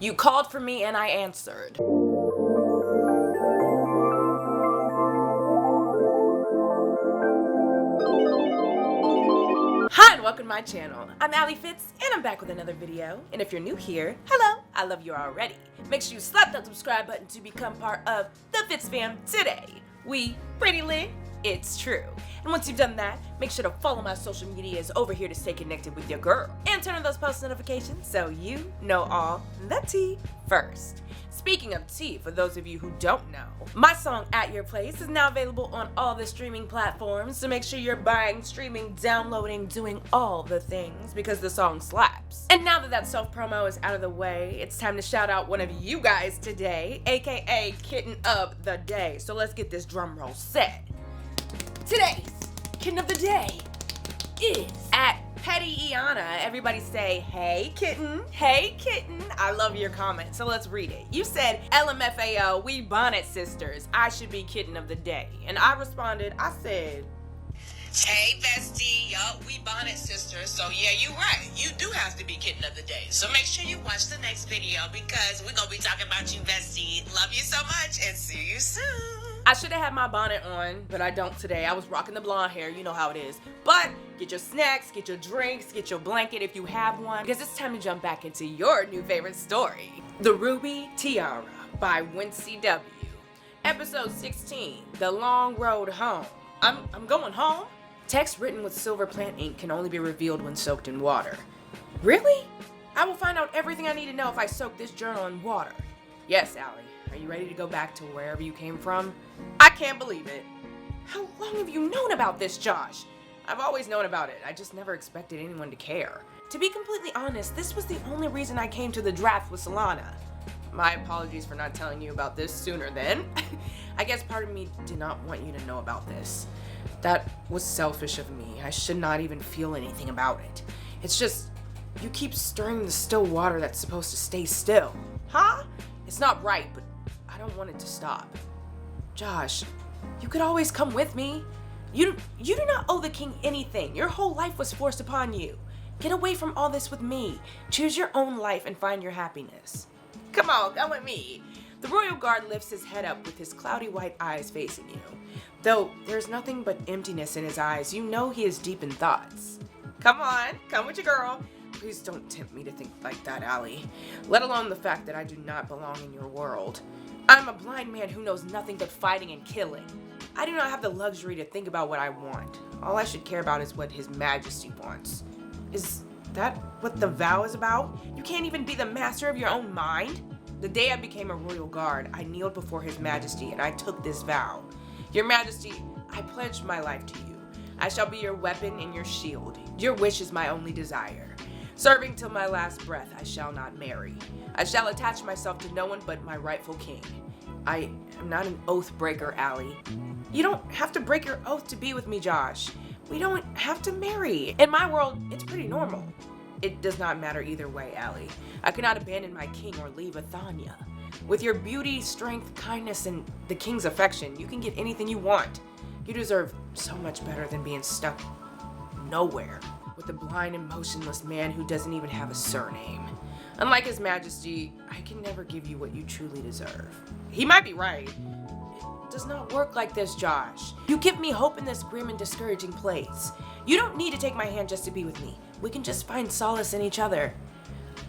You called for me and I answered. Hi and welcome to my channel. I'm Ali Fitz and I'm back with another video. And if you're new here, hello, I love you already. Make sure you slap that subscribe button to become part of the FITZFAM today. We pretty lit, it's true. And once you've done that, make sure to follow my social medias over here to stay connected with your girl. And turn on those post notifications so you know all the tea first. Speaking of tea, for those of you who don't know, my song At Your Place is now available on all the streaming platforms, so make sure you're buying, streaming, downloading, doing all the things because the song slaps. And now that self-promo is out of the way, it's time to shout out one of you guys today, aka Kitten of the Day. So let's get this drum roll set. Today's Kitten of the Day is at Petty Iana. Everybody say, hey kitten, hey kitten. I love your comment, so let's read it. You said, LMFAO, we bonnet sisters. I should be kitten of the day. And I responded, I said, hey bestie, yo, we bonnet sisters. So yeah, you're right. You do have to be kitten of the day. So make sure you watch the next video because we're gonna be talking about you, bestie. Love you so much and see you soon. I should have had my bonnet on, but I don't today. I was rocking the blonde hair, you know how it is. But get your snacks, get your drinks, get your blanket if you have one, because it's time to jump back into your new favorite story. The Ruby Tiara by Wincy W. Episode 16, The Long Road Home. I'm going home? Text written with silver plant ink can only be revealed when soaked in water. Really? I will find out everything I need to know if I soak this journal in water. Yes, Allie. Are you ready to go back to wherever you came from? I can't believe it. How long have you known about this, Josh? I've always known about it. I just never expected anyone to care. To be completely honest, this was the only reason I came to the draft with Solana. My apologies for not telling you about this sooner then. I guess part of me did not want you to know about this. That was selfish of me. I should not even feel anything about it. It's just, you keep stirring the still water that's supposed to stay still. Huh? It's not right, but I don't want it to stop. Josh, you could always come with me. You do not owe the king anything. Your whole life was forced upon you. Get away from all this with me. Choose your own life and find your happiness. Come on, come with me. The royal guard lifts his head up with his cloudy white eyes facing you. Though there's nothing but emptiness in his eyes, you know he is deep in thoughts. Come on, come with your girl. Please don't tempt me to think like that, Allie. Let alone the fact that I do not belong in your world. I'm a blind man who knows nothing but fighting and killing. I do not have the luxury to think about what I want. All I should care about is what His Majesty wants. Is that what the vow is about? You can't even be the master of your own mind? The day I became a royal guard, I kneeled before His Majesty and I took this vow. Your Majesty, I pledge my life to you. I shall be your weapon and your shield. Your wish is my only desire. Serving till my last breath, I shall not marry. I shall attach myself to no one but my rightful king. I am not an oath breaker, Allie. You don't have to break your oath to be with me, Josh. We don't have to marry. In my world, it's pretty normal. It does not matter either way, Allie. I cannot abandon my king or leave Athania. With your beauty, strength, kindness, and the king's affection, you can get anything you want. You deserve so much better than being stuck nowhere with a blind and motionless man who doesn't even have a surname. Unlike His Majesty, I can never give you what you truly deserve. He might be right. It does not work like this, Josh. You give me hope in this grim and discouraging place. You don't need to take my hand just to be with me. We can just find solace in each other.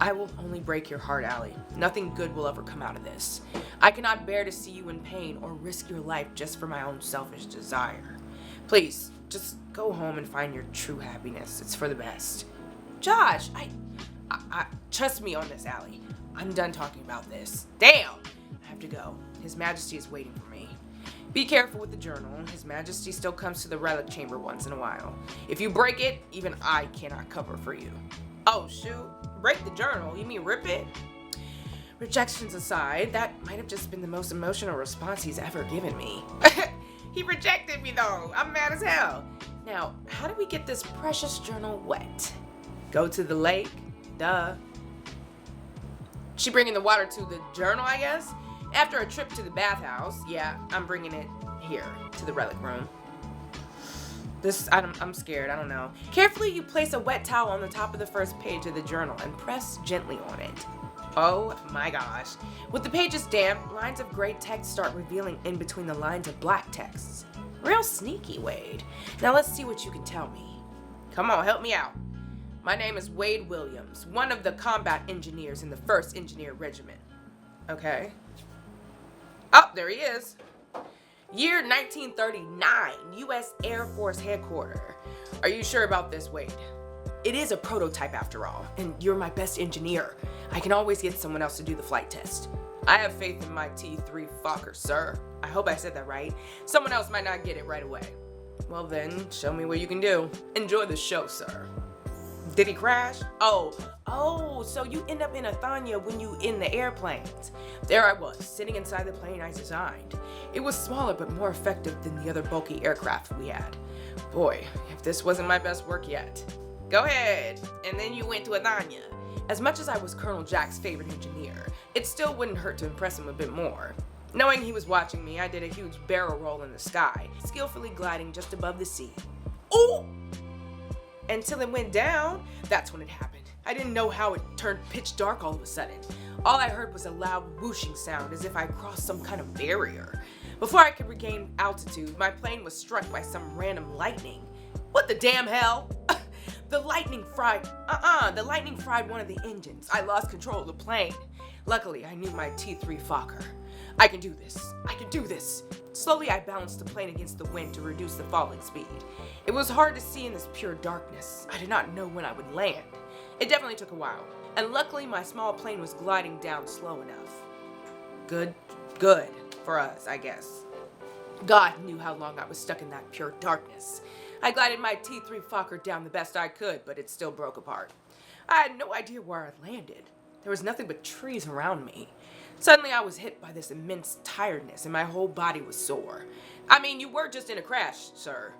I will only break your heart, Allie. Nothing good will ever come out of this. I cannot bear to see you in pain or risk your life just for my own selfish desire. Please, just go home and find your true happiness. It's for the best. Josh, I trust me on this, Allie. I'm done talking about this. Damn! I have to go. His Majesty is waiting for me. Be careful with the journal. His Majesty still comes to the relic chamber once in a while. If you break it, even I cannot cover for you. Oh, shoot. Break the journal? You mean rip it? Rejections aside, that might have just been the most emotional response he's ever given me. He rejected me though. I'm mad as hell. Now, how do we get this precious journal wet? Go to the lake? Duh. She bringing the water to the journal, I guess? After a trip to the bathhouse, yeah, I'm bringing it here to the relic room. I'm scared, I don't know. Carefully, you place a wet towel on the top of the first page of the journal and press gently on it. Oh my gosh. With the pages damp, lines of gray text start revealing in between the lines of black texts. Real sneaky, Wade. Now let's see what you can tell me. Come on, help me out. My name is Wade Williams, one of the combat engineers in the 1st Engineer Regiment. Okay. Oh, there he is. Year 1939, U.S. Air Force Headquarters. Are you sure about this, Wade? It is a prototype after all, and you're my best engineer. I can always get someone else to do the flight test. I have faith in my T3 Fokker, sir. I hope I said that right. Someone else might not get it right away. Well then, show me what you can do. Enjoy the show, sir. Did he crash? Oh, so you end up in Athania when you in the airplanes. There I was, sitting inside the plane I designed. It was smaller but more effective than the other bulky aircraft we had. Boy, if this wasn't my best work yet. Go ahead. And then you went to Athania. As much as I was Colonel Jack's favorite engineer, it still wouldn't hurt to impress him a bit more. Knowing he was watching me, I did a huge barrel roll in the sky, skillfully gliding just above the sea. Ooh! Until it went down, that's when it happened. I didn't know how it turned pitch dark all of a sudden. All I heard was a loud whooshing sound as if I crossed some kind of barrier. Before I could regain altitude, my plane was struck by some random lightning. What the damn hell? The lightning fried one of the engines. I lost control of the plane. Luckily, I knew my T3 Fokker. I can do this. Slowly, I balanced the plane against the wind to reduce the falling speed. It was hard to see in this pure darkness. I did not know when I would land. It definitely took a while, and luckily my small plane was gliding down slow enough. Good for us, I guess. God knew how long I was stuck in that pure darkness. I glided my T3 Fokker down the best I could, but it still broke apart. I had no idea where I landed. There was nothing but trees around me. Suddenly I was hit by this immense tiredness and my whole body was sore. I mean, you were just in a crash, sir.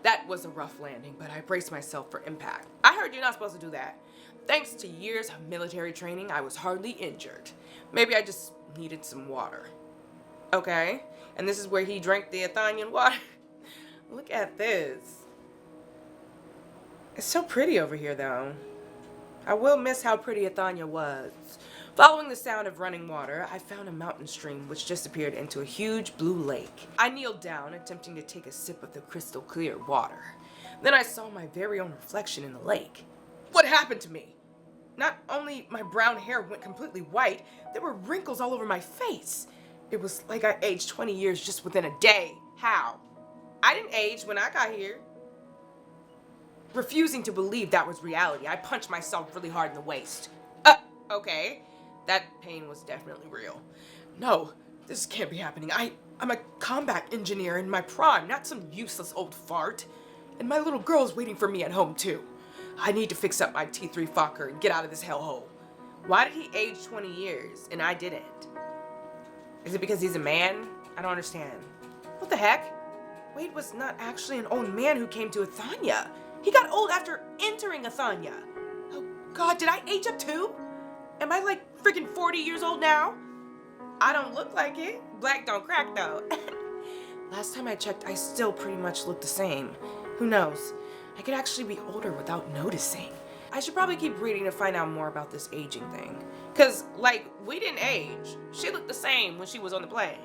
That was a rough landing, but I braced myself for impact. I heard you're not supposed to do that. Thanks to years of military training, I was hardly injured. Maybe I just needed some water. Okay, and this is where he drank the Athanian water. Look at this. It's so pretty over here, though. I will miss how pretty Athania was. Following the sound of running water, I found a mountain stream which disappeared into a huge blue lake. I kneeled down, attempting to take a sip of the crystal clear water. Then I saw my very own reflection in the lake. What happened to me? Not only my brown hair went completely white, there were wrinkles all over my face. It was like I aged 20 years just within a day. How? I didn't age when I got here. Refusing to believe that was reality, I punched myself really hard in the waist. Okay. That pain was definitely real. No, this can't be happening. I'm a combat engineer in my prime, not some useless old fart. And my little girl's waiting for me at home too. I need to fix up my T3 Fokker and get out of this hellhole. Why did he age 20 years and I didn't? Is it because he's a man? I don't understand. What the heck? Wade was not actually an old man who came to Athania. He got old after entering Athania. Oh God, did I age up too? Am I like freaking 40 years old now? I don't look like it. Black don't crack though. Last time I checked, I still pretty much look the same. Who knows? I could actually be older without noticing. I should probably keep reading to find out more about this aging thing. Cause like, we didn't age. She looked the same when she was on the plane.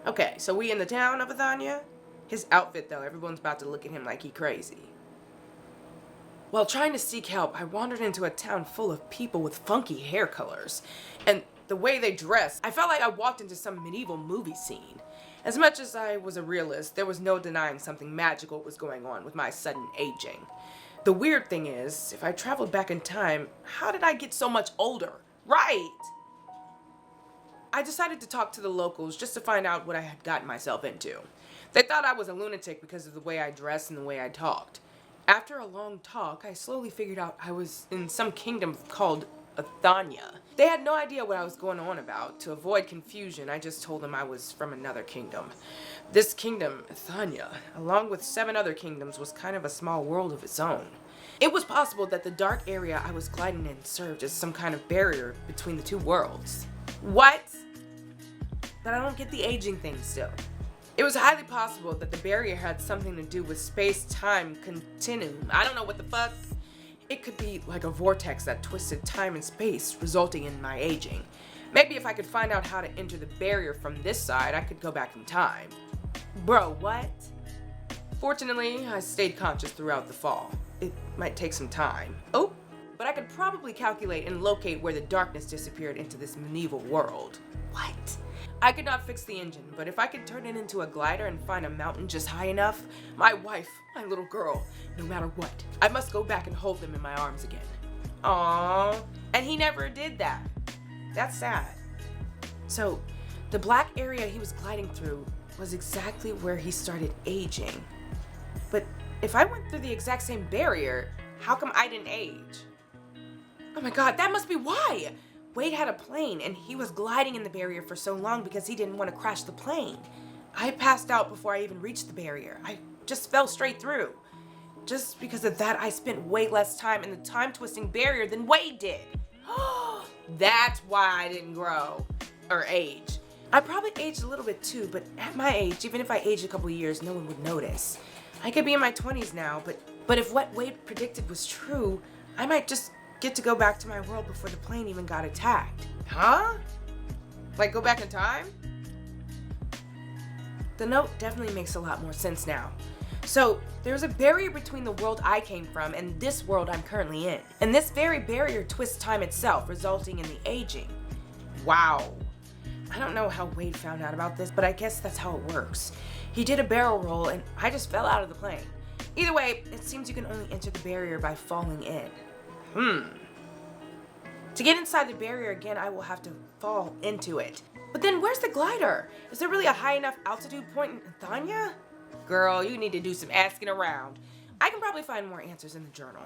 Okay, so we in the town of Athania? His outfit though, everyone's about to look at him like he crazy. While trying to seek help, I wandered into a town full of people with funky hair colors. And the way they dressed, I felt like I walked into some medieval movie scene. As much as I was a realist, there was no denying something magical was going on with my sudden aging. The weird thing is, if I traveled back in time, how did I get so much older? Right! I decided to talk to the locals just to find out what I had gotten myself into. They thought I was a lunatic because of the way I dressed and the way I talked. After a long talk, I slowly figured out I was in some kingdom called Athania. They had no idea what I was going on about. To avoid confusion, I just told them I was from another kingdom. This kingdom, Athania, along with 7 other kingdoms, was kind of a small world of its own. It was possible that the dark area I was gliding in served as some kind of barrier between the 2 worlds. What? But I don't get the aging thing still. It was highly possible that the barrier had something to do with space-time continuum. I don't know what the fuck. it could be like a vortex that twisted time and space, resulting in my aging. Maybe if I could find out how to enter the barrier from this side, I could go back in time. Bro, what? Fortunately, I stayed conscious throughout the fall. It might take some time. Oh, but I could probably calculate and locate where the darkness disappeared into this medieval world. What? I could not fix the engine, but if I could turn it into a glider and find a mountain just high enough, my wife, my little girl, no matter what, I must go back and hold them in my arms again. Aww. And he never did that. That's sad. So, the black area he was gliding through was exactly where he started aging. But if I went through the exact same barrier, how come I didn't age? Oh my god, that must be why! Wade had a plane and he was gliding in the barrier for so long because he didn't want to crash the plane. I passed out before I even reached the barrier. I just fell straight through. Just because of that, I spent way less time in the time-twisting barrier than Wade did. That's why I didn't grow or age. I probably aged a little bit too, but at my age, even if I aged a couple years, no one would notice. I could be in my 20s now, but if what Wade predicted was true, I might just get to go back to my world before the plane even got attacked. Huh? Like go back in time? The note definitely makes a lot more sense now. So, there's a barrier between the world I came from and this world I'm currently in. And this very barrier twists time itself, resulting in the aging. Wow. I don't know how Wade found out about this, but I guess that's how it works. He did a barrel roll and I just fell out of the plane. Either way, it seems you can only enter the barrier by falling in. To get inside the barrier again, I will have to fall into it. But then where's the glider? Is there really a high enough altitude point in Thanya? Girl, you need to do some asking around. I can probably find more answers in the journal.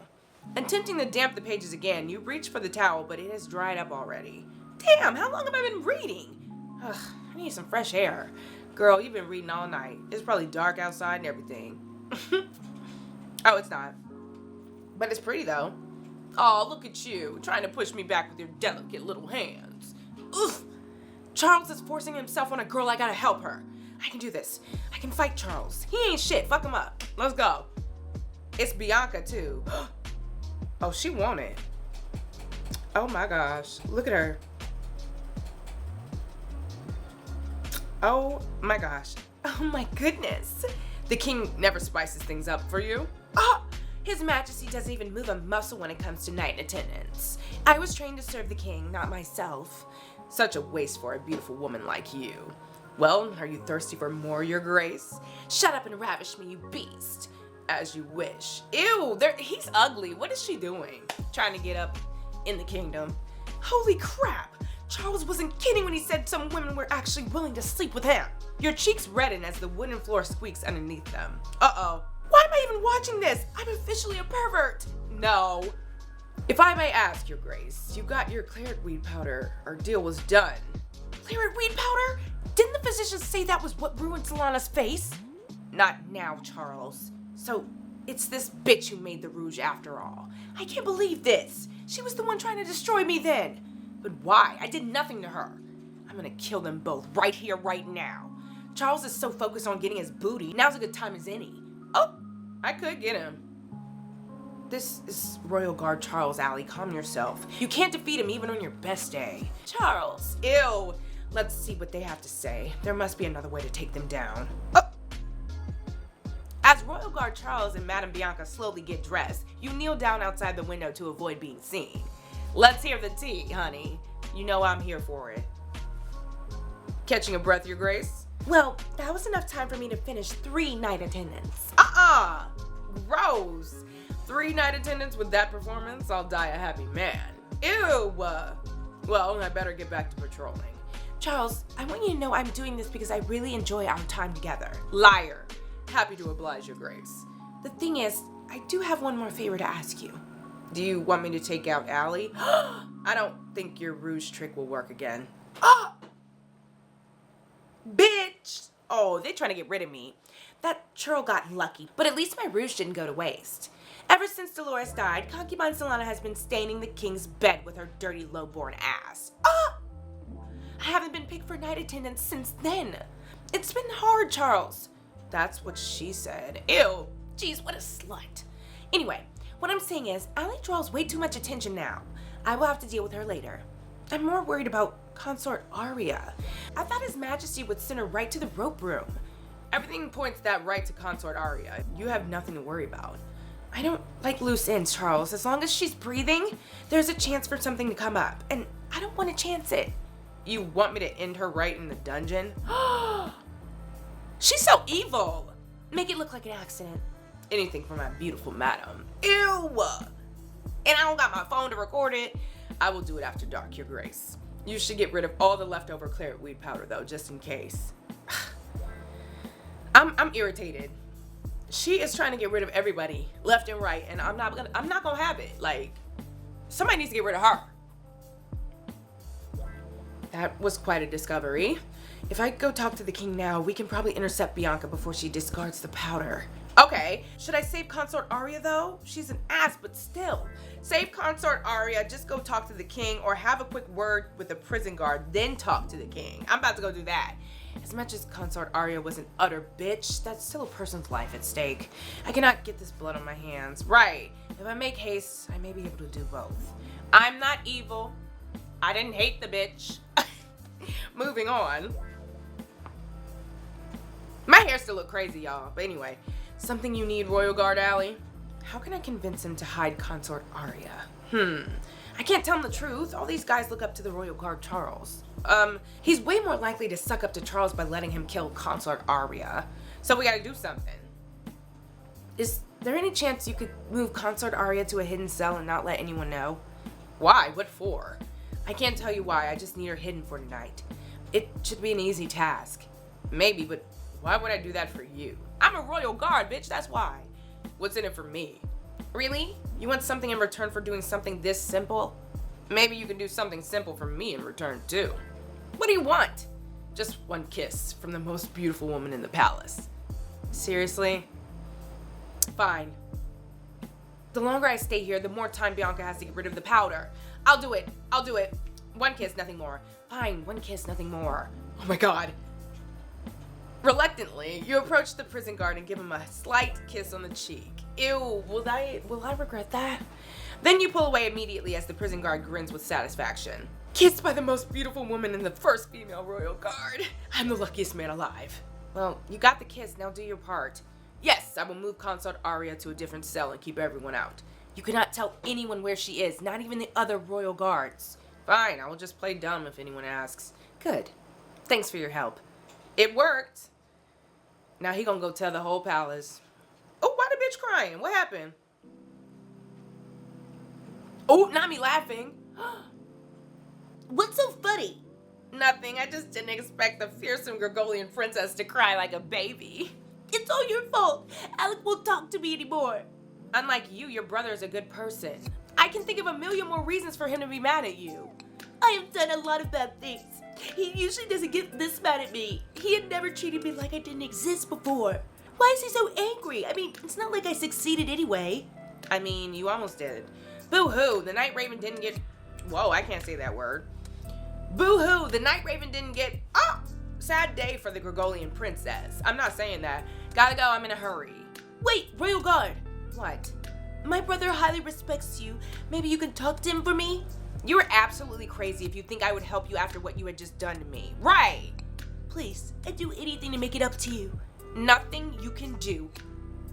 Attempting to damp the pages again, you reach for the towel, but it has dried up already. Damn, how long have I been reading? Ugh, I need some fresh air. Girl, you've been reading all night. It's probably dark outside and everything. Oh, it's not. But it's pretty though. Oh, look at you, trying to push me back with your delicate little hands. Oof! Charles is forcing himself on a girl, I gotta help her. I can do this. I can fight Charles. He ain't shit, fuck him up. Let's go. It's Bianca too. Oh, she won it. Oh my gosh, look at her. Oh my gosh. Oh my goodness. The king never spices things up for you. Oh! His Majesty doesn't even move a muscle when it comes to knight attendance. I was trained to serve the king, not myself. Such a waste for a beautiful woman like you. Well, are you thirsty for more, your grace? Shut up and ravish me, you beast. As you wish. Ew, he's ugly. What is she doing? Trying to get up in the kingdom. Holy crap. Charles wasn't kidding when he said some women were actually willing to sleep with him. Your cheeks redden as the wooden floor squeaks underneath them. Uh-oh. Why am I even watching this? I'm officially a pervert. No. If I may ask, your grace, you got your claret weed powder. Our deal was done. Claret weed powder? Didn't the physicians say that was what ruined Solana's face? Not now, Charles. So, it's this bitch who made the rouge after all. I can't believe this. She was the one trying to destroy me then. But why? I did nothing to her. I'm gonna kill them both right here, right now. Charles is so focused on getting his booty. Now's a good time as any. Oh, I could get him. This is Royal Guard Charles, Allie. Calm yourself. You can't defeat him even on your best day. Charles. Ew. Let's see what they have to say. There must be another way to take them down. Oh. As Royal Guard Charles and Madame Bianca slowly get dressed, you kneel down outside the window to avoid being seen. Let's hear the tea, honey. You know I'm here for it. Catching a breath, your grace? Well, that was enough time for me to finish 3 night attendants. Gross. 3 night attendants with that performance? I'll die a happy man. Ew. Well, I better get back to patrolling. Charles, I want you to know I'm doing this because I really enjoy our time together. Liar. Happy to oblige, your grace. The thing is, I do have one more favor to ask you. Do you want me to take out Allie? I don't think your rouge trick will work again. Bitch! Oh, they're trying to get rid of me. That churl got lucky, but at least my rouge didn't go to waste. Ever since Dolores died, concubine Solana has been staining the king's bed with her dirty, low-born ass. I haven't been picked for night attendance since then. It's been hard, Charles. That's what she said. Ew. Jeez, what a slut. Anyway, What I'm saying is, Allie draws way too much attention now. I will have to deal with her later. I'm more worried about Consort Aria. I thought His Majesty would send her right to the rope room. Everything points that right to Consort Aria. You have nothing to worry about. I don't like loose ends, Charles. As long as she's breathing, there's a chance for something to come up, and I don't want to chance it. You want me to end her right in the dungeon? She's so evil! Make it look like an accident. Anything for my beautiful madam. Ew! And I don't got my phone to record it. I will do it after dark, Your Grace. You should get rid of all the leftover claret weed powder, though, just in case. I'm irritated. She is trying to get rid of everybody, left and right, and I'm not gonna have it. Like, somebody needs to get rid of her. That was quite a discovery. If I go talk to the king now, we can probably intercept Bianca before she discards the powder. Okay, should I save Consort Aria though? She's an ass, but still. Save Consort Aria, just go talk to the king, or have a quick word with the prison guard, then talk to the king. I'm about to go do that. As much as Consort Aria was an utter bitch, that's still a person's life at stake. I cannot get this blood on my hands. Right, if I make haste, I may be able to do both. I'm not evil. I didn't hate the bitch. Moving on. My hair still look crazy, y'all, but anyway. Something you need, Royal Guard Alley? How can I convince him to hide Consort Aria? I can't tell him the truth. All these guys look up to the Royal Guard Charles. He's way more likely to suck up to Charles by letting him kill Consort Aria. So we gotta do something. Is there any chance you could move Consort Aria to a hidden cell and not let anyone know? Why? What for? I can't tell you why. I just need her hidden for tonight. It should be an easy task. Maybe, but why would I do that for you? I'm a Royal Guard, bitch. That's why. What's in it for me? Really? You want something in return for doing something this simple? Maybe you can do something simple for me in return, too. What do you want? Just one kiss from the most beautiful woman in the palace. Seriously? Fine. The longer I stay here, the more time Bianca has to get rid of the powder. I'll do it. I'll do it. One kiss, nothing more. Fine, one kiss, nothing more. Oh my god. Reluctantly, you approach the prison guard and give him a slight kiss on the cheek. Ew, will I regret that? Then you pull away immediately as the prison guard grins with satisfaction. Kissed by the most beautiful woman in the first female Royal Guard. I'm the luckiest man alive. Well, you got the kiss, now do your part. Yes, I will move Consort Aria to a different cell and keep everyone out. You cannot tell anyone where she is, not even the other Royal Guards. Fine, I will just play dumb if anyone asks. Good. Thanks for your help. It worked. Now he gonna go tell the whole palace. Oh, why the bitch crying? What happened? Oh, not me laughing. What's so funny? Nothing. I just didn't expect the fearsome Gregorian princess to cry like a baby. It's all your fault. Alec won't talk to me anymore. Unlike you, your brother is a good person. I can think of a million more reasons for him to be mad at you. I have done a lot of bad things. He usually doesn't get this mad at me. He had never treated me like I didn't exist before. Why is he so angry? I mean, it's not like I succeeded anyway. I mean, you almost did. Boo-hoo, the Night Raven didn't get... Whoa, I can't say that word. Boo-hoo, the Night Raven didn't get... Oh! Sad day for the Gregorian princess. I'm not saying that. Gotta go, I'm in a hurry. Wait, Royal Guard. What? My brother highly respects you. Maybe you can talk to him for me? You are absolutely crazy if you think I would help you after what you had just done to me. Right! Please, I'd do anything to make it up to you. Nothing you can do.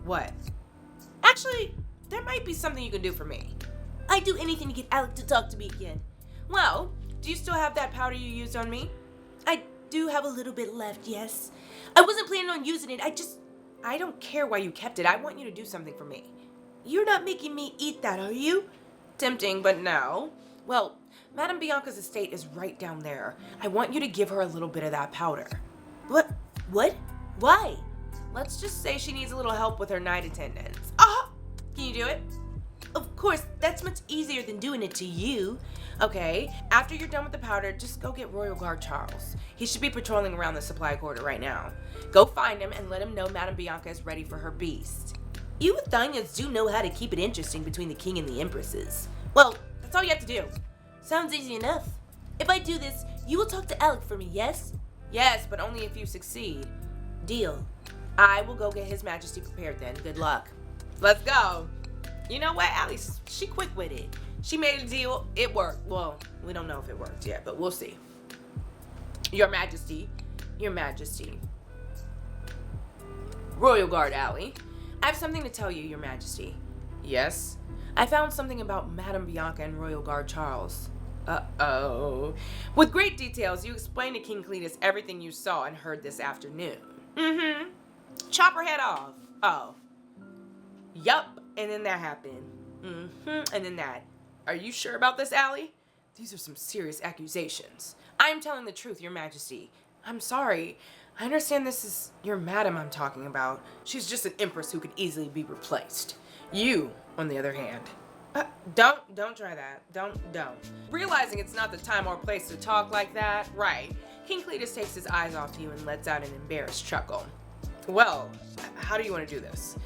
What? Actually, there might be something you can do for me. I'd do anything to get Alec to talk to me again. Well, do you still have that powder you used on me? I do have a little bit left, yes. I wasn't planning on using it, I don't care why you kept it. I want you to do something for me. You're not making me eat that, are you? Tempting, but no. Well, Madame Bianca's estate is right down there. I want you to give her a little bit of that powder. What? Why? Let's just say she needs a little help with her night attendance. Can you do it? Of course, that's much easier than doing it to you. Okay, after you're done with the powder, just go get Royal Guard Charles. He should be patrolling around the supply corridor right now. Go find him and let him know Madame Bianca is ready for her beast. You Athenians do know how to keep it interesting between the king and the empresses. Well, that's all you have to do. Sounds easy enough. If I do this, you will talk to Alec for me, yes? Yes, but only if you succeed. Deal. I will go get His Majesty prepared then. Good luck. Let's go. You know what? Allie, she quick with it. She made a deal. It worked. Well, we don't know if it worked yet, but we'll see. Your Majesty. Your Majesty. Royal Guard, Allie. I have something to tell you, Your Majesty. Yes? I found something about Madame Bianca and Royal Guard Charles. Uh-oh. With great details, you explained to King Cletus everything you saw and heard this afternoon. Mm-hmm. Chop her head off. Oh. Yup. And then that happened. Mm-hmm. And then that. Are you sure about this, Allie? These are some serious accusations. I am telling the truth, Your Majesty. I'm sorry. I understand this is your madam I'm talking about. She's just an empress who could easily be replaced. You, on the other hand. Don't try that. Don't. Realizing it's not the time or place to talk like that, right. King Cletus takes his eyes off you and lets out an embarrassed chuckle. Well, how do you want to do this?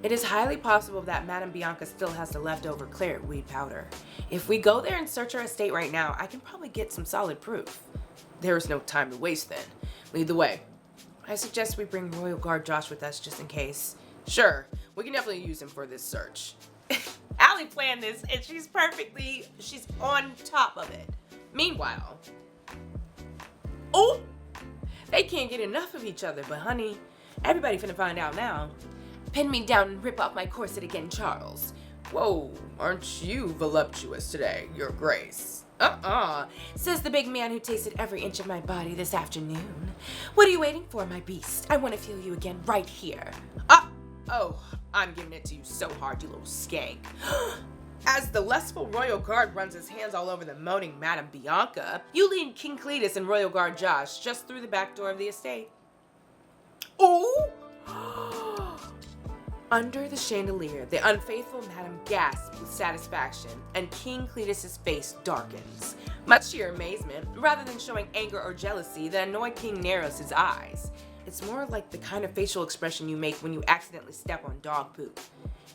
It is highly possible that Madame Bianca still has the leftover claret weed powder. If we go there and search her estate right now, I can probably get some solid proof. There is no time to waste then. Lead the way. I suggest we bring Royal Guard Josh with us just in case. Sure, we can definitely use him for this search. Allie planned this and she's on top of it. Meanwhile, oh, they can't get enough of each other, but honey, everybody finna find out now. Pin me down and rip off my corset again, Charles. Whoa, aren't you voluptuous today, Your Grace? Says the big man who tasted every inch of my body this afternoon. What are you waiting for, my beast? I want to feel you again right here. Oh, I'm giving it to you so hard, you little skank. As the lustful Royal Guard runs his hands all over the moaning Madame Bianca, you lead King Cletus and Royal Guard Josh just through the back door of the estate. Oh! Under the chandelier, the unfaithful Madame gasps with satisfaction, and King Cletus's face darkens. Much to your amazement, rather than showing anger or jealousy, the annoyed king narrows his eyes. It's more like the kind of facial expression you make when you accidentally step on dog poop.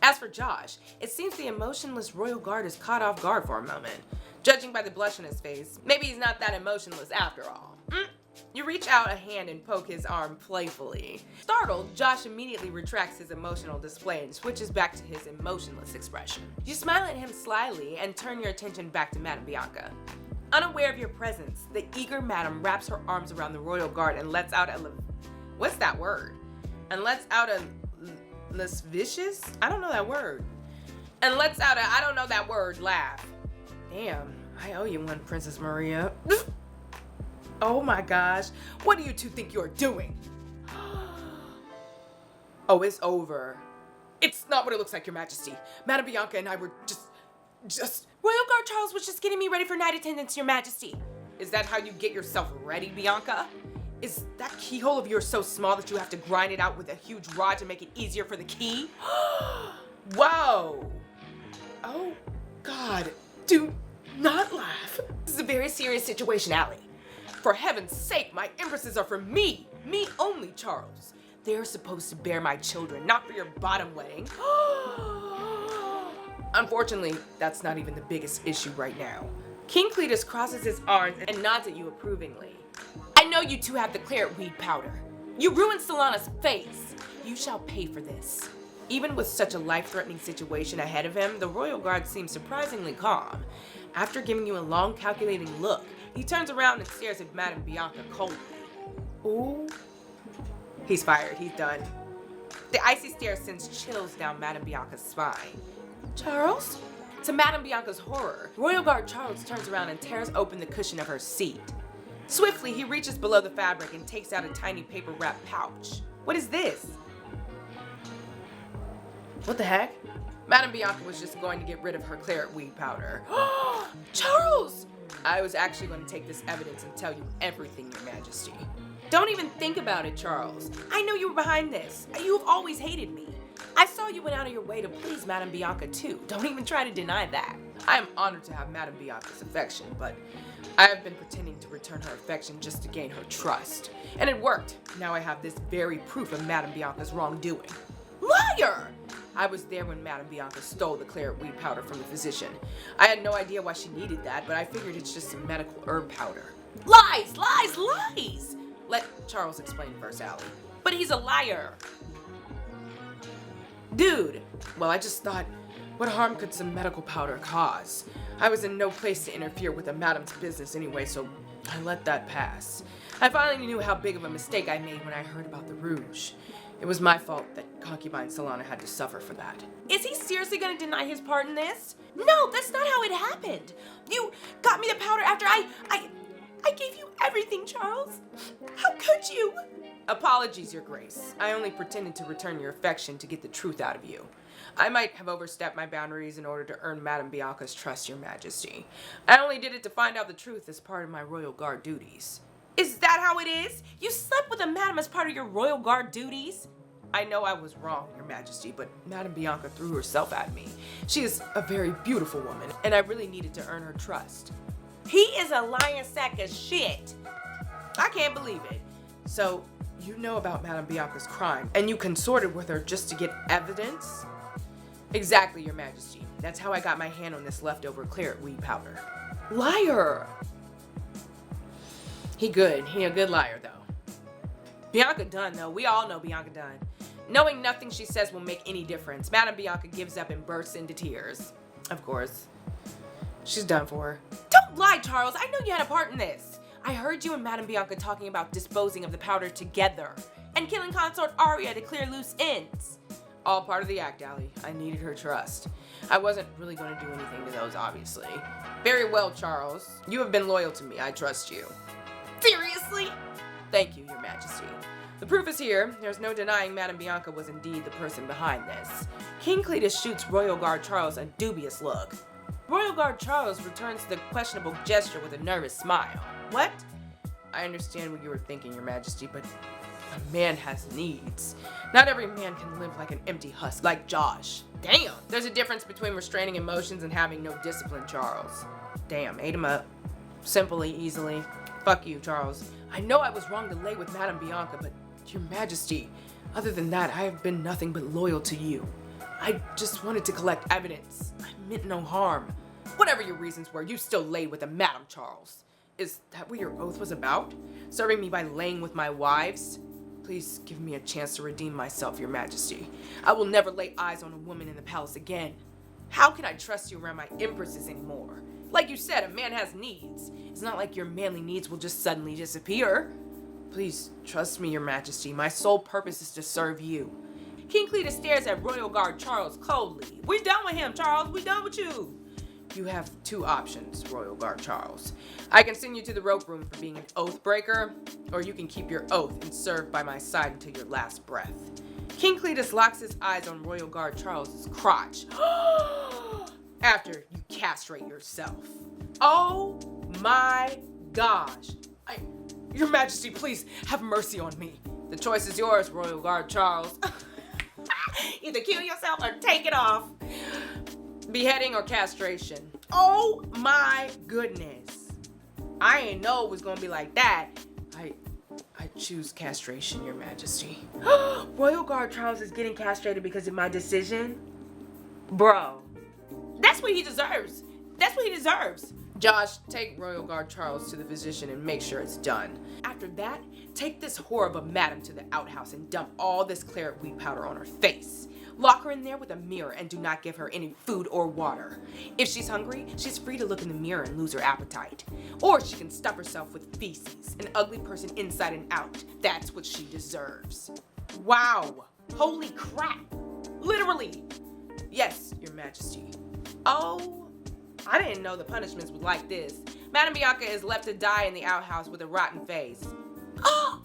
As for Josh, it seems the emotionless Royal Guard is caught off guard for a moment. Judging by the blush on his face, maybe he's not that emotionless after all. You reach out a hand and poke his arm playfully. Startled, Josh immediately retracts his emotional display and switches back to his emotionless expression. You smile at him slyly and turn your attention back to Madame Bianca. Unaware of your presence, the eager madam wraps her arms around the Royal Guard and lets out a what's that word? And lets out a lascivious? I don't know that word. And lets out a I don't know that word laugh. Damn, I owe you one, Princess Maria. Oh my gosh, what do you two think you're doing? Oh, it's over. It's not what it looks like, Your Majesty. Madame Bianca and I were just... Royal Guard Charles was just getting me ready for night attendance, Your Majesty. Is that how you get yourself ready, Bianca? Is that keyhole of yours so small that you have to grind it out with a huge rod to make it easier for the key? Whoa. Oh, God. Do not laugh. This is a very serious situation, Allie. For heaven's sake, my empresses are for me. Me only, Charles. They're supposed to bear my children, not for your bottom wetting. Unfortunately, that's not even the biggest issue right now. King Cletus crosses his arms and nods at you approvingly. I know you two have the claret weed powder. You ruined Solana's face. You shall pay for this. Even with such a life-threatening situation ahead of him, the Royal Guard seems surprisingly calm. After giving you a long, calculating look, he turns around and stares at Madame Bianca coldly. Ooh. He's fired. He's done. The icy stare sends chills down Madame Bianca's spine. Charles? To Madame Bianca's horror, Royal Guard Charles turns around and tears open the cushion of her seat. Swiftly, he reaches below the fabric and takes out a tiny paper-wrapped pouch. What is this? What the heck? Madame Bianca was just going to get rid of her claret weed powder. Charles! I was actually going to take this evidence and tell you everything, Your Majesty. Don't even think about it, Charles. I know you were behind this. You've always hated me. I saw you went out of your way to please Madame Bianca too. Don't even try to deny that. I am honored to have Madame Bianca's affection, but I have been pretending to return her affection just to gain her trust. And it worked. Now I have this very proof of Madame Bianca's wrongdoing. Liar! I was there when Madame Bianca stole the claret weed powder from the physician. I had no idea why she needed that, but I figured it's just some medical herb powder. Lies! Lies! Lies! Let Charles explain first, Allie. But he's a liar. Dude, well, I just thought What harm could some medical powder cause? I was in no place to interfere with a madam's business anyway, so I let that pass. I finally knew how big of a mistake I made when I heard about the rouge. It was my fault that concubine Solana had to suffer for that. Is he seriously gonna deny his part in this? No, that's not how it happened. You got me the powder after I gave you everything, Charles. How could you? Apologies, Your Grace. I only pretended to return your affection to get the truth out of you. I might have overstepped my boundaries in order to earn Madame Bianca's trust, Your Majesty. I only did it to find out the truth as part of my royal guard duties. Is that how it is? You slept with a madam as part of your royal guard duties? I know I was wrong, Your Majesty, but Madame Bianca threw herself at me. She is a very beautiful woman, and I really needed to earn her trust. He is a lying sack of shit. I can't believe it. So, you know about Madame Bianca's crime, and you consorted with her just to get evidence? Exactly, Your Majesty. That's how I got my hand on this leftover claret weed powder. Liar. He a good liar, though. Bianca done, though. We all know Bianca done. Knowing nothing she says will make any difference, Madame Bianca gives up and bursts into tears. Of course. She's done for her. Don't lie, Charles. I know you had a part in this. I heard you and Madame Bianca talking about disposing of the powder together and killing Consort Aria to clear loose ends. All part of the act, Allie. I needed her trust. I wasn't really going to do anything to those, obviously. Very well, Charles. You have been loyal to me. I trust you. Seriously? Thank you, Your Majesty. The proof is here. There's no denying Madame Bianca was indeed the person behind this. King Cletus shoots Royal Guard Charles a dubious look. Royal Guard Charles returns the questionable gesture with a nervous smile. What? I understand what you were thinking, Your Majesty, but a man has needs. Not every man can live like an empty husk like Josh. Damn! There's a difference between restraining emotions and having no discipline, Charles. Damn, ate him up. Simply, easily. Fuck you, Charles. I know I was wrong to lay with Madame Bianca, but Your Majesty, other than that, I have been nothing but loyal to you. I just wanted to collect evidence. I meant no harm. Whatever your reasons were, you still laid with a Madame Charles. Is that what your oath was about? Serving me by laying with my wives? Please give me a chance to redeem myself, Your Majesty. I will never lay eyes on a woman in the palace again. How can I trust you around my empresses anymore? Like you said, a man has needs. It's not like your manly needs will just suddenly disappear. Please trust me, Your Majesty. My sole purpose is to serve you. King Cletus stares at Royal Guard Charles coldly. We done with him, Charles. We done with you. You have two options, Royal Guard Charles. I can send you to the rope room for being an oath breaker, or you can keep your oath and serve by my side until your last breath. King Cletus locks his eyes on Royal Guard Charles's crotch after you castrate yourself. Oh my gosh. Your Majesty, please have mercy on me. The choice is yours, Royal Guard Charles. Either kill yourself or take it off. Beheading or castration. Oh my goodness. I ain't know it was gonna be like that. I choose castration, Your Majesty. Royal Guard Charles is getting castrated because of my decision? Bro, that's what he deserves. That's what he deserves. Josh, take Royal Guard Charles to the physician and make sure it's done. After that, take this whore of a madam to the outhouse and dump all this claret weed powder on her face. Lock her in there with a mirror and do not give her any food or water. If she's hungry, she's free to look in the mirror and lose her appetite. Or she can stuff herself with feces, an ugly person inside and out. That's what she deserves. Wow. Holy crap. Literally. Yes, Your Majesty. Oh, I didn't know the punishments was like this. Madame Bianca is left to die in the outhouse with a rotten face. Oh,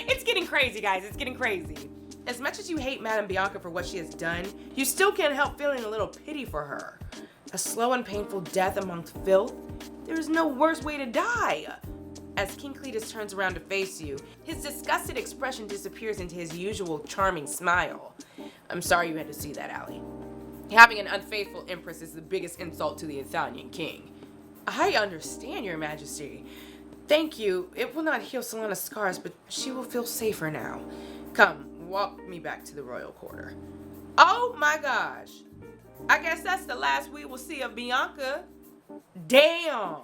it's getting crazy, guys. It's getting crazy. As much as you hate Madame Bianca for what she has done, you still can't help feeling a little pity for her. A slow and painful death amongst filth? There is no worse way to die. As King Cletus turns around to face you, his disgusted expression disappears into his usual charming smile. I'm sorry you had to see that, Allie. Having an unfaithful empress is the biggest insult to the Italian king. I understand, Your Majesty. Thank you. It will not heal Solana's scars, but she will feel safer now. Come, walk me back to the royal quarter. Oh my gosh. I guess that's the last we will see of Bianca. Damn.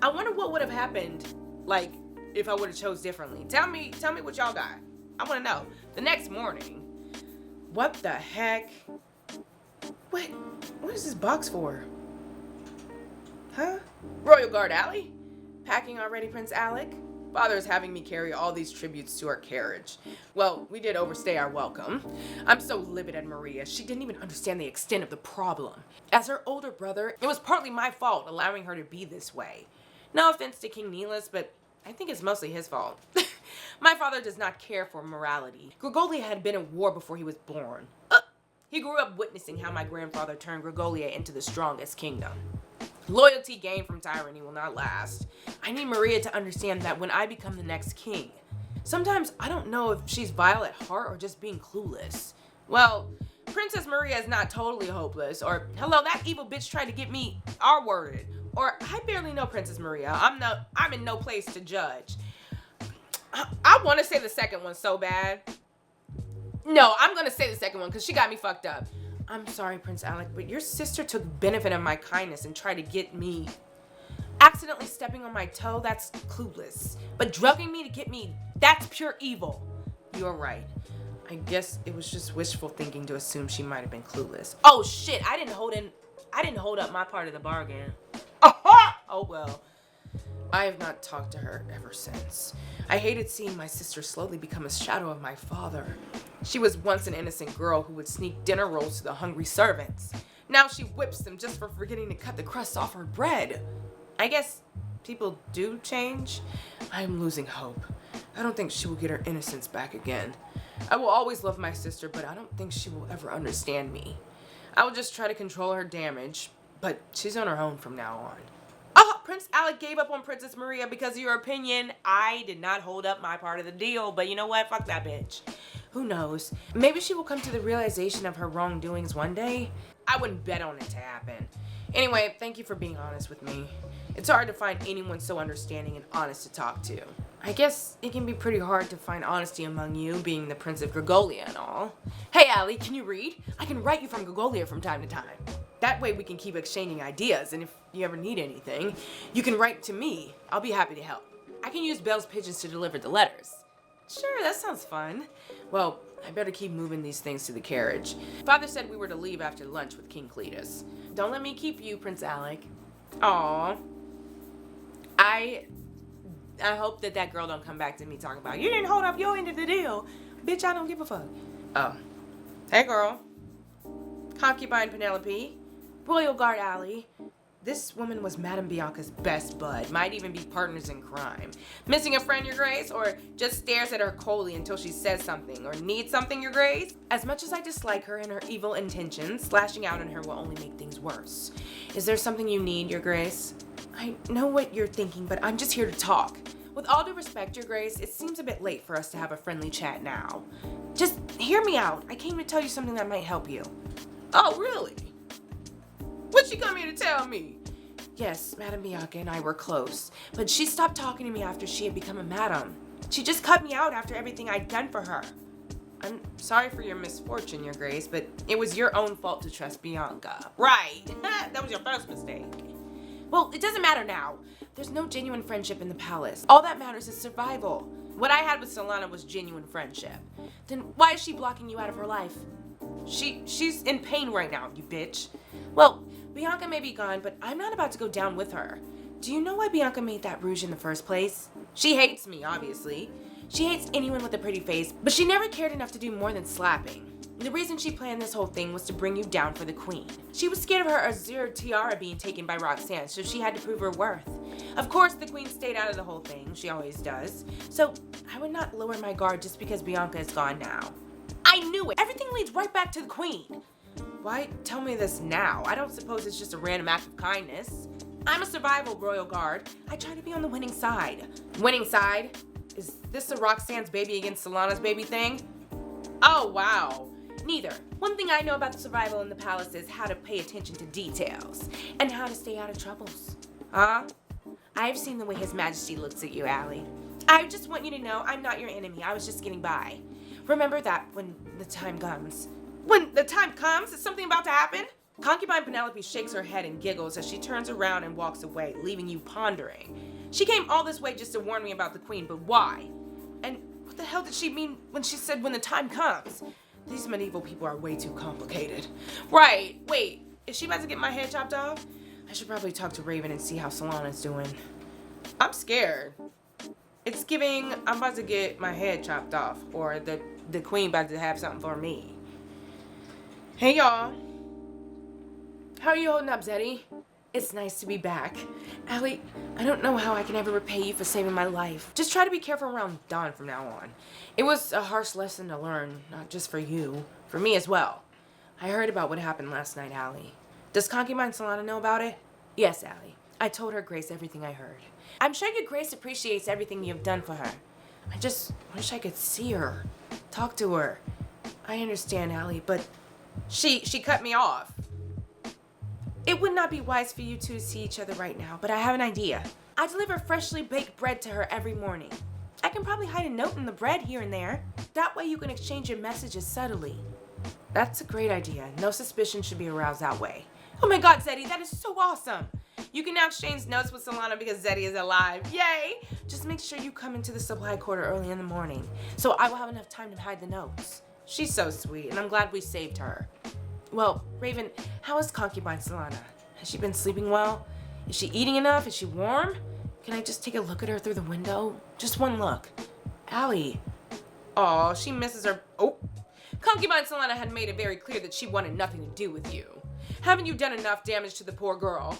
I wonder what would have happened, like, if I would have chose differently. Tell me what y'all got. I want to know. The next morning. What the heck? Wait, what is this box for? Huh? Royal Guard Alley? Packing already, Prince Alec? Father is having me carry all these tributes to our carriage. Well, we did overstay our welcome. I'm so livid at Maria. She didn't even understand the extent of the problem. As her older brother, it was partly my fault allowing her to be this way. No offense to King Neelis, but I think it's mostly his fault. My father does not care for morality. Gregolia had been at war before he was born. He grew up witnessing how my grandfather turned Gregolia into the strongest kingdom. Loyalty gained from tyranny will not last. I need Maria to understand that when I become the next king. Sometimes I don't know if she's vile at heart or just being clueless. Well, Princess Maria is not totally hopeless, or hello, that evil bitch tried to get me R-worded, or I barely know Princess Maria. I'm in no place to judge. I want to say the second one so bad. No, I'm gonna say the second one because she got me fucked up. I'm sorry, Prince Alec, but your sister took benefit of my kindness and tried to get me. Accidentally stepping on my toe, that's clueless. But drugging me to get me, that's pure evil. You're right. I guess it was just wishful thinking to assume she might have been clueless. Oh shit, I didn't hold up my part of the bargain. Oh well. I have not talked to her ever since. I hated seeing my sister slowly become a shadow of my father. She was once an innocent girl who would sneak dinner rolls to the hungry servants. Now she whips them just for forgetting to cut the crust off her bread. I guess people do change. I am losing hope. I don't think she will get her innocence back again. I will always love my sister, but I don't think she will ever understand me. I will just try to control her damage, but she's on her own from now on. Oh, Prince Alec gave up on Princess Maria because of your opinion. I did not hold up my part of the deal, but you know what? Fuck that bitch. Who knows? Maybe she will come to the realization of her wrongdoings one day. I wouldn't bet on it to happen. Anyway, thank you for being honest with me. It's hard to find anyone so understanding and honest to talk to. I guess it can be pretty hard to find honesty among you, being the Prince of Gregolia and all. Hey, Allie, can you read? I can write you from Gregolia from time to time. That way we can keep exchanging ideas, and if you ever need anything, you can write to me. I'll be happy to help. I can use Belle's pigeons to deliver the letters. Sure, that sounds fun. Well, I better keep moving these things to the carriage. Father said we were to leave after lunch with King Cletus. Don't let me keep you, Prince Alec. Aww. I hope that girl don't come back to me talking about, you didn't hold up your end of the deal. Bitch, I don't give a fuck. Oh. Hey, girl. Concubine Penelope. Royal Guard Alley. This woman was Madame Bianca's best bud. Might even be partners in crime. Missing a friend, Your Grace? Or just stares at her coldly until she says something or needs something, Your Grace? As much as I dislike her and her evil intentions, slashing out on her will only make things worse. Is there something you need, Your Grace? I know what you're thinking, but I'm just here to talk. With all due respect, Your Grace, it seems a bit late for us to have a friendly chat now. Just hear me out. I came to tell you something that might help you. Oh, really? What'd she come here to tell me? Yes, Madame Bianca and I were close, but she stopped talking to me after she had become a madam. She just cut me out after everything I'd done for her. I'm sorry for your misfortune, Your Grace, but it was your own fault to trust Bianca. Right. That was your first mistake. Well, it doesn't matter now. There's no genuine friendship in the palace. All that matters is survival. What I had with Solana was genuine friendship. Then why is she blocking you out of her life? She's in pain right now, you bitch. Well, Bianca may be gone, but I'm not about to go down with her. Do you know why Bianca made that rouge in the first place? She hates me, obviously. She hates anyone with a pretty face, but she never cared enough to do more than slapping. The reason she planned this whole thing was to bring you down for the queen. She was scared of her azure tiara being taken by Roxanne, so she had to prove her worth. Of course, the queen stayed out of the whole thing. She always does. So I would not lower my guard just because Bianca is gone now. I knew it. Everything leads right back to the queen. Why tell me this now? I don't suppose it's just a random act of kindness. I'm a survival royal guard. I try to be on the winning side. Winning side? Is this a Roxanne's baby against Solana's baby thing? Oh, wow. Neither. One thing I know about the survival in the palace is how to pay attention to details and how to stay out of troubles. Huh? I've seen the way His Majesty looks at you, Allie. I just want you to know I'm not your enemy. I was just getting by. Remember that when the time comes. When the time comes? Is something about to happen? Concubine Penelope shakes her head and giggles as she turns around and walks away, leaving you pondering. She came all this way just to warn me about the queen, but why? And what the hell did she mean when she said when the time comes? These medieval people are way too complicated. Right, wait, is she about to get my head chopped off? I should probably talk to Raven and see how Solana's doing. I'm scared. It's giving I'm about to get my head chopped off, or the queen about to have something for me. Hey y'all. How are you holding up, Zeddy? It's nice to be back. Allie, I don't know how I can ever repay you for saving my life. Just try to be careful around Dawn from now on. It was a harsh lesson to learn, not just for you, for me as well. I heard about what happened last night, Allie. Does Concubine Solana know about it? Yes, Allie. I told her Grace everything I heard. I'm sure your Grace appreciates everything you've done for her. I just wish I could see her, talk to her. I understand, Allie, but she cut me off. It would not be wise for you two to see each other right now, but I have an idea. I deliver freshly baked bread to her every morning. I can probably hide a note in the bread here and there. That way you can exchange your messages subtly. That's a great idea. No suspicion should be aroused that way. Oh my god, Zeddy, that is so awesome! You can now exchange notes with Solana because Zeddy is alive. Yay! Just make sure you come into the supply quarter early in the morning, so I will have enough time to hide the notes. She's so sweet, and I'm glad we saved her. Well, Raven, how is Concubine Solana? Has she been sleeping well? Is she eating enough? Is she warm? Can I just take a look at her through the window? Just one look. Allie. Aw, she misses her. Oh. Concubine Solana had made it very clear that she wanted nothing to do with you. Haven't you done enough damage to the poor girl?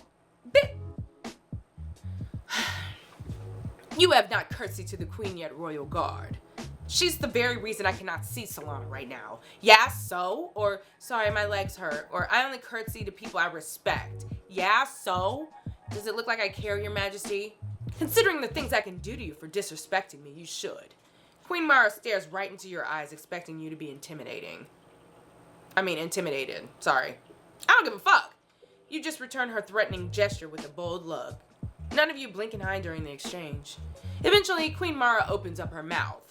You have not curtsied to the queen yet, Royal Guard. She's the very reason I cannot see Solana right now. Yeah, so? Or, sorry, my legs hurt. Or, I only curtsy to people I respect. Yeah, so? Does it look like I care, Your Majesty? Considering the things I can do to you for disrespecting me, you should. Queen Mara stares right into your eyes, expecting you to be intimidated. Sorry. I don't give a fuck. You just return her threatening gesture with a bold look. None of you blink an eye during the exchange. Eventually, Queen Mara opens up her mouth.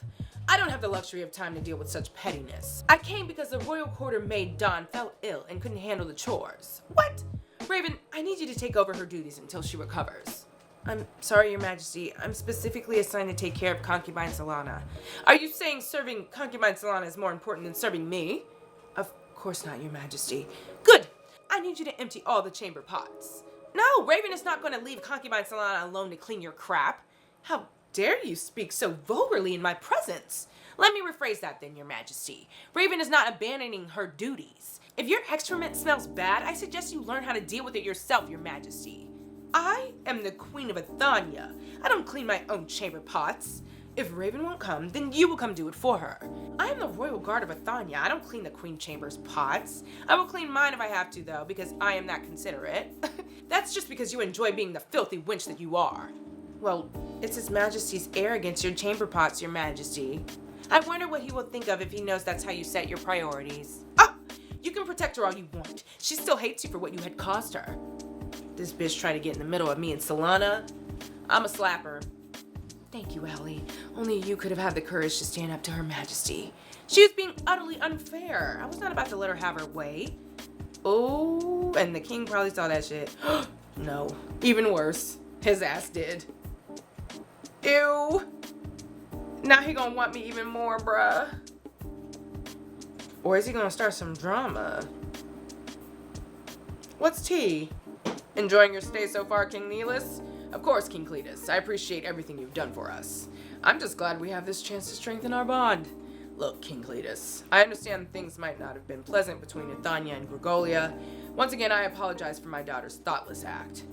I don't have the luxury of time to deal with such pettiness. I came because the royal quarter maid Dawn fell ill and couldn't handle the chores. What? Raven, I need you to take over her duties until she recovers. I'm sorry, Your Majesty. I'm specifically assigned to take care of Concubine Solana. Are you saying serving Concubine Solana is more important than serving me? Of course not, Your Majesty. Good. I need you to empty all the chamber pots. No, Raven is not going to leave Concubine Solana alone to clean your crap. How dare you speak so vulgarly in my presence? Let me rephrase that then, Your Majesty. Raven is not abandoning her duties. If your excrement smells bad, I suggest you learn how to deal with it yourself, Your Majesty. I am the Queen of Athania. I don't clean my own chamber pots. If Raven won't come, then you will come do it for her. I am the Royal Guard of Athania. I don't clean the Queen Chamber's pots. I will clean mine if I have to, though, because I am that considerate. That's just because you enjoy being the filthy wench that you are. Well, it's His Majesty's air against your chamber pots, Your Majesty. I wonder what he will think of if he knows that's how you set your priorities. Oh, you can protect her all you want. She still hates you for what you had caused her. This bitch tried to get in the middle of me and Solana. I'm a slapper. Thank you, Allie. Only you could have had the courage to stand up to Her Majesty. She was being utterly unfair. I was not about to let her have her way. Oh, and the king probably saw that shit. No, even worse. His ass did. Ew. Now he gonna want me even more, bruh. Or is he gonna start some drama? What's tea? Enjoying your stay so far, King Neelis? Of course, King Cletus. I appreciate everything you've done for us. I'm just glad we have this chance to strengthen our bond. Look, King Cletus, I understand things might not have been pleasant between Athania and Gregolia. Once again, I apologize for my daughter's thoughtless act.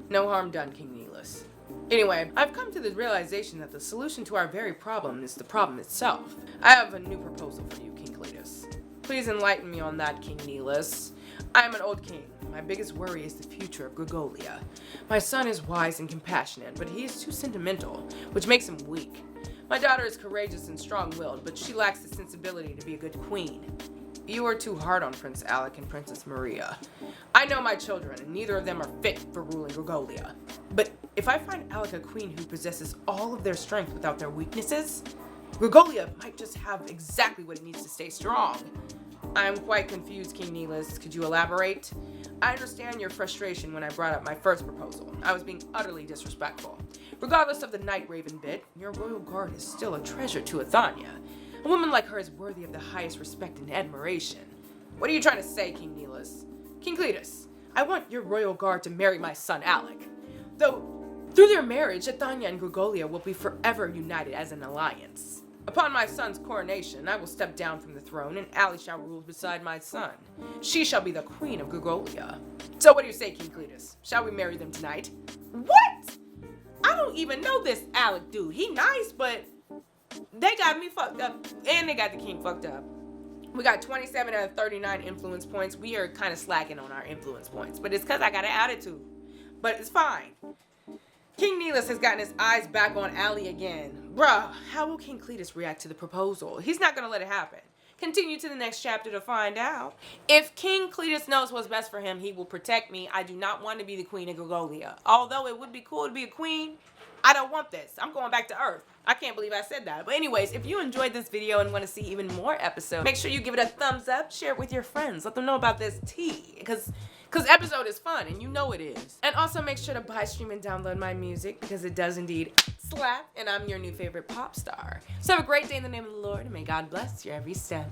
No harm done, King Neelis. Anyway, I've come to the realization that the solution to our very problem is the problem itself. I have a new proposal for you, King Cletus. Please enlighten me on that, King Neelis. I am an old king. My biggest worry is the future of Gregolia. My son is wise and compassionate, but he is too sentimental, which makes him weak. My daughter is courageous and strong-willed, but she lacks the sensibility to be a good queen. You are too hard on Prince Alec and Princess Maria. I know my children, and neither of them are fit for ruling Gregolia. But if I find Alec a queen who possesses all of their strength without their weaknesses, Gregolia might just have exactly what it needs to stay strong. I am quite confused, King Neelis. Could you elaborate? I understand your frustration when I brought up my first proposal. I was being utterly disrespectful. Regardless of the Night Raven bit, your royal guard is still a treasure to Athania. A woman like her is worthy of the highest respect and admiration. What are you trying to say, King Nelis? King Cletus, I want your royal guard to marry my son Alec. Though, through their marriage, Athania and Gregolia will be forever united as an alliance. Upon my son's coronation, I will step down from the throne, and Allie shall rule beside my son. She shall be the queen of Gregolia. So what do you say, King Cletus? Shall we marry them tonight? What? I don't even know this Alec dude. He nice, but they got me fucked up, and they got the king fucked up. We got 27 out of 39 influence points. We are kind of slacking on our influence points, but it's because I got an attitude. But it's fine. King Nelis has gotten his eyes back on Allie again. Bruh, how will King Cletus react to the proposal? He's not going to let it happen. Continue to the next chapter to find out. If King Cletus knows what's best for him, he will protect me. I do not want to be the queen of Gregolia. Although it would be cool to be a queen, I don't want this. I'm going back to Earth. I can't believe I said that. But anyways, if you enjoyed this video and want to see even more episodes, make sure you give it a thumbs up, share it with your friends. Let them know about this tea. Because episode is fun, and you know it is. And also make sure to buy, stream, and download my music, because it does indeed slap, and I'm your new favorite pop star. So have a great day in the name of the Lord, and may God bless your every step.